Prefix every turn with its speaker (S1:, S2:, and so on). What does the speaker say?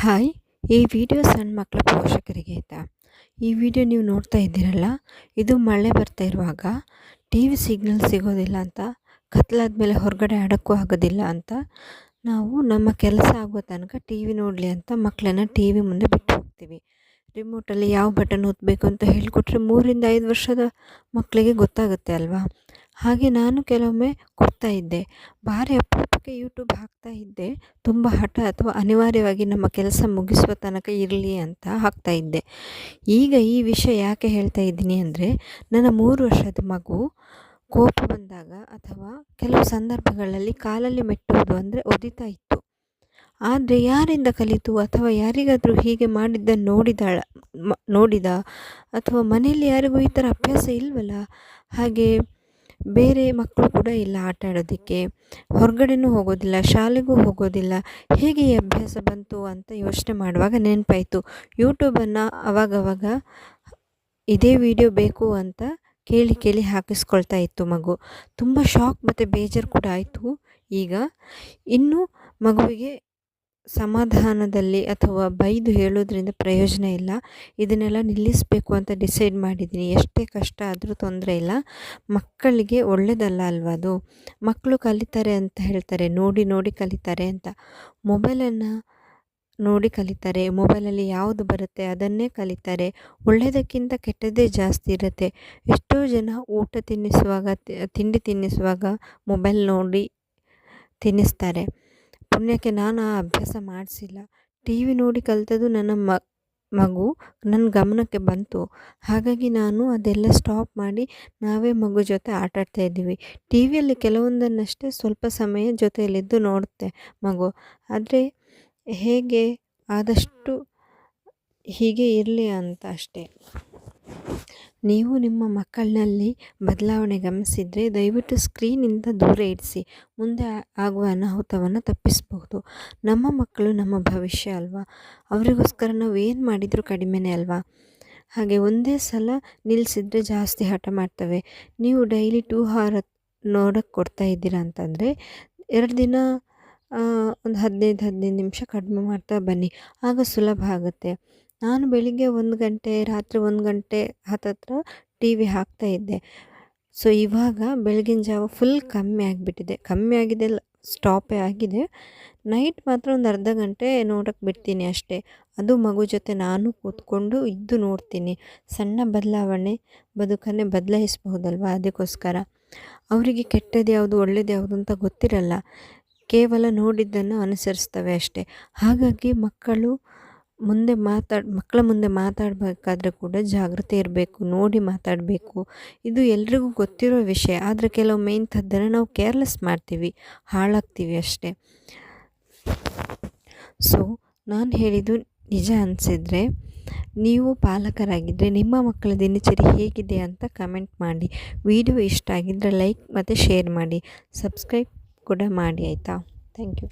S1: Hi, ಈ video ಸಣ್ಣ ಮಕ್ಕಳ ಪೋಷಕರಿಗೆ ಆಯಿತಾ. ಈ ವಿಡಿಯೋ ನೀವು ನೋಡ್ತಾ ಇದ್ದೀರಲ್ಲ, ಇದು ಮಳೆ ಬರ್ತಾ ಇರುವಾಗ ಟಿ ವಿ ಸಿಗ್ನಲ್ ಸಿಗೋದಿಲ್ಲ ಅಂತ, ಕತ್ಲಾದ್ಮೇಲೆ ಹೊರಗಡೆ ಆಡೋಕ್ಕೂ ಆಗೋದಿಲ್ಲ ಅಂತ ನಾವು ನಮ್ಮ ಕೆಲಸ ಆಗೋ ತನಕ ಟಿ ವಿ ನೋಡಲಿ ಅಂತ ಮಕ್ಕಳನ್ನು ಟಿ ವಿ ಮುಂದೆ ಬಿಟ್ಟು ಹೋಗ್ತೀವಿ. ರಿಮೋಟಲ್ಲಿ ಯಾವ ಬಟನ್ ಒತ್ತಬೇಕು ಅಂತ ಹೇಳಿಕೊಟ್ರೆ 3-5 ವರ್ಷದ ಮಕ್ಕಳಿಗೆ ಗೊತ್ತಾಗುತ್ತೆ ಅಲ್ವಾ. ಹಾಗೆ ನಾನು ಕೆಲವೊಮ್ಮೆ ಕೊಡ್ತಾ ಇದ್ದೆ, ಭಾರಿ ಅಪರೂಪಕ್ಕೆ ಯೂಟ್ಯೂಬ್ ಹಾಕ್ತಾ ಇದ್ದೆ. ತುಂಬ ಹಠ ಅಥವಾ ಅನಿವಾರ್ಯವಾಗಿ ನಮ್ಮ ಕೆಲಸ ಮುಗಿಸುವ ತನಕ ಇರಲಿ ಅಂತ ಹಾಕ್ತಾ ಇದ್ದೆ. ಈಗ ಈ ವಿಷಯ ಯಾಕೆ ಹೇಳ್ತಾ ಇದ್ದೀನಿ ಅಂದರೆ, ನನ್ನ 3 ವರ್ಷದ ಮಗು ಕೋಪ ಬಂದಾಗ ಅಥವಾ ಕೆಲವು ಸಂದರ್ಭಗಳಲ್ಲಿ ಕಾಲಲ್ಲಿ ಮೆಟ್ಟುವುದು ಅಂದರೆ ಒದಿತಾ ಇತ್ತು. ಆದರೆ ಯಾರಿಂದ ಕಲಿತು ಅಥವಾ ಯಾರಿಗಾದರೂ ಹೀಗೆ ಮಾಡಿದ್ದನ್ನು ನೋಡಿದ ಅಥವಾ ಮನೆಯಲ್ಲಿ ಯಾರಿಗೂ ಈ ಥರ ಅಭ್ಯಾಸ ಇಲ್ವಲ್ಲ. ಹಾಗೆ ಬೇರೆ ಮಕ್ಕಳು ಕೂಡ ಇಲ್ಲ ಆಟ ಆಡೋದಕ್ಕೆ, ಹೊರಗಡೆನೂ ಹೋಗೋದಿಲ್ಲ, ಶಾಲೆಗೂ ಹೋಗೋದಿಲ್ಲ. ಹೇಗೆ ಈ ಅಭ್ಯಾಸ ಬಂತು ಅಂತ ಯೋಚನೆ ಮಾಡುವಾಗ ನೆನಪಾಯಿತು, ಯೂಟ್ಯೂಬನ್ನು ಅವಾಗವಾಗ ಇದೇ ವಿಡಿಯೋ ಬೇಕು ಅಂತ ಕೇಳಿ ಹಾಕಿಸ್ಕೊಳ್ತಾ ಇತ್ತು ಮಗು. ತುಂಬ ಶಾಕ್ ಮತ್ತು ಬೇಜಾರು ಕೂಡ ಆಯಿತು. ಈಗ ಇನ್ನು ಮಗುವಿಗೆ ಸಮಾಧಾನದಲ್ಲಿ ಅಥವಾ ಬೈದು ಹೇಳೋದ್ರಿಂದ ಪ್ರಯೋಜನ ಇಲ್ಲ. ಇದನ್ನೆಲ್ಲ ನಿಲ್ಲಿಸಬೇಕು ಅಂತ ಡಿಸೈಡ್ ಮಾಡಿದ್ದೀನಿ. ಎಷ್ಟೇ ಕಷ್ಟ ಆದರೂ ತೊಂದರೆ ಇಲ್ಲ, ಮಕ್ಕಳಿಗೆ ಒಳ್ಳೆಯದಲ್ಲ ಅಲ್ವಾ ಅದು. ಮಕ್ಕಳು ಕಲಿತಾರೆ ಅಂತ ಹೇಳ್ತಾರೆ, ನೋಡಿ ಕಲಿತಾರೆ ಅಂತ. ಮೊಬೈಲನ್ನು ನೋಡಿ ಕಲಿತಾರೆ, ಮೊಬೈಲಲ್ಲಿ ಯಾವುದು ಬರುತ್ತೆ ಅದನ್ನೇ ಕಲಿತಾರೆ. ಒಳ್ಳೆಯದಕ್ಕಿಂತ ಕೆಟ್ಟದ್ದೇ ಜಾಸ್ತಿ ಇರುತ್ತೆ. ಎಷ್ಟೋ ಜನ ತಿಂಡಿ ತಿನ್ನಿಸುವಾಗ ಮೊಬೈಲ್ ನೋಡಿ ತಿನ್ನಿಸ್ತಾರೆ. ಪುಣ್ಯಕ್ಕೆ ನಾನು ಆ ಅಭ್ಯಾಸ ಮಾಡಿಸಿಲ್ಲ. ಟಿ ವಿ ನೋಡಿ ಕಲಿತದ್ದು ನನ್ನ ಮಗು ನನ್ನ ಗಮನಕ್ಕೆ ಬಂತು. ಹಾಗಾಗಿ ನಾನು ಅದೆಲ್ಲ ಸ್ಟಾಪ್ ಮಾಡಿ ನಾವೇ ಮಗು ಜೊತೆ ಆಟಾಡ್ತಾ ಇದ್ದೀವಿ. ಟಿ ವಿಯಲ್ಲಿ ಕೆಲವೊಂದನ್ನಷ್ಟೇ ಸ್ವಲ್ಪ ಸಮಯ ಜೊತೆಯಲ್ಲಿದ್ದು ನೋಡುತ್ತೆ ಮಗು. ಆದರೆ ಹೇಗೆ ಆದಷ್ಟು ಹೀಗೆ ಇರಲಿ ಅಂತ ಅಷ್ಟೇ. ನೀವು ನಿಮ್ಮ ಮಕ್ಕಳಲ್ಲಿ ಬದಲಾವಣೆ ಗಮನಿಸಿದರೆ ದಯವಿಟ್ಟು ಸ್ಕ್ರೀನಿಂದ ದೂರ ಇಡಿಸಿ. ಮುಂದೆ ಆಗುವ ಅನಾಹುತವನ್ನು ತಪ್ಪಿಸಬಹುದು. ನಮ್ಮ ಮಕ್ಕಳು ನಮ್ಮ ಭವಿಷ್ಯ ಅಲ್ವಾ. ಅವರಿಗೋಸ್ಕರ ನಾವು ಏನು ಮಾಡಿದರೂ ಕಡಿಮೆನೇ ಅಲ್ವಾ. ಹಾಗೆ ಒಂದೇ ಸಲ ನಿಲ್ಲಿಸಿದ್ರೆ ಜಾಸ್ತಿ ಹಠ ಮಾಡ್ತವೆ. ನೀವು ಡೈಲಿ 2 hour ನೋಡೋಕ್ಕೆ ಕೊಡ್ತಾ ಇದ್ದೀರಾ ಅಂತಂದರೆ 2 ದಿನ ಒಂದು 15 ನಿಮಿಷ ಕಡಿಮೆ ಮಾಡ್ತಾ ಬನ್ನಿ, ಆಗ ಸುಲಭ ಆಗುತ್ತೆ. ನಾನು ಬೆಳಿಗ್ಗೆ 1 ಗಂಟೆ, ರಾತ್ರಿ 1 ಗಂಟೆ ಹತ್ತತ್ರ ಟಿ ವಿ ಹಾಕ್ತಾಯಿದ್ದೆ. ಸೊ ಇವಾಗ ಬೆಳಗಿನ ಜಾವ ಫುಲ್ ಕಮ್ಮಿ ಆಗಿದೆ, ಸ್ಟಾಪೇ ಆಗಿದೆ. ನೈಟ್ ಮಾತ್ರ ಒಂದು ಅರ್ಧ ಗಂಟೆ ನೋಡೋಕ್ಕೆ ಬಿಡ್ತೀನಿ ಅಷ್ಟೇ. ಅದು ಮಗು ಜೊತೆ ನಾನು ಕೂತ್ಕೊಂಡು ಇದ್ದು ನೋಡ್ತೀನಿ. ಸಣ್ಣ ಬದಲಾವಣೆ ಬದುಕನ್ನೇ ಬದಲಾಯಿಸಬಹುದಲ್ವ. ಅದಕ್ಕೋಸ್ಕರ ಅವರಿಗೆ ಕೆಟ್ಟದ್ದು ಯಾವುದು ಒಳ್ಳೇದು ಯಾವುದು ಅಂತ ಗೊತ್ತಿರಲ್ಲ, ಕೇವಲ ನೋಡಿದ್ದನ್ನು ಅನುಸರಿಸ್ತವೆ ಅಷ್ಟೇ. ಹಾಗಾಗಿ ಮಕ್ಕಳ ಮುಂದೆ ಮಾತಾಡಬೇಕಾದ್ರೆ ಕೂಡ ಜಾಗ್ರತೆ ಇರಬೇಕು, ನೋಡಿ ಮಾತಾಡಬೇಕು. ಇದು ಎಲ್ರಿಗೂ ಗೊತ್ತಿರೋ ವಿಷಯ. ಆದರೆ ಕೆಲವೊಮ್ಮೆ ಇಂಥದ್ದನ್ನು ನಾವು ಕೇರ್ಲೆಸ್ ಮಾಡ್ತೀವಿ, ಹಾಳಾಗ್ತೀವಿ ಅಷ್ಟೇ. ಸೊ ನಾನು ಹೇಳಿದ್ದು ನಿಜ ಅನಿಸಿದರೆ, ನೀವು ಪಾಲಕರಾಗಿದ್ದರೆ ನಿಮ್ಮ ಮಕ್ಕಳ ದಿನಚರಿ ಹೇಗಿದೆ ಅಂತ ಕಮೆಂಟ್ ಮಾಡಿ. ವಿಡಿಯೋ ಇಷ್ಟ ಆಗಿದ್ದರೆ ಲೈಕ್ ಮತ್ತು ಶೇರ್ ಮಾಡಿ, ಸಬ್ಸ್ಕ್ರೈಬ್ ಕೂಡ ಮಾಡಿ ಆಯಿತಾ. Thank you.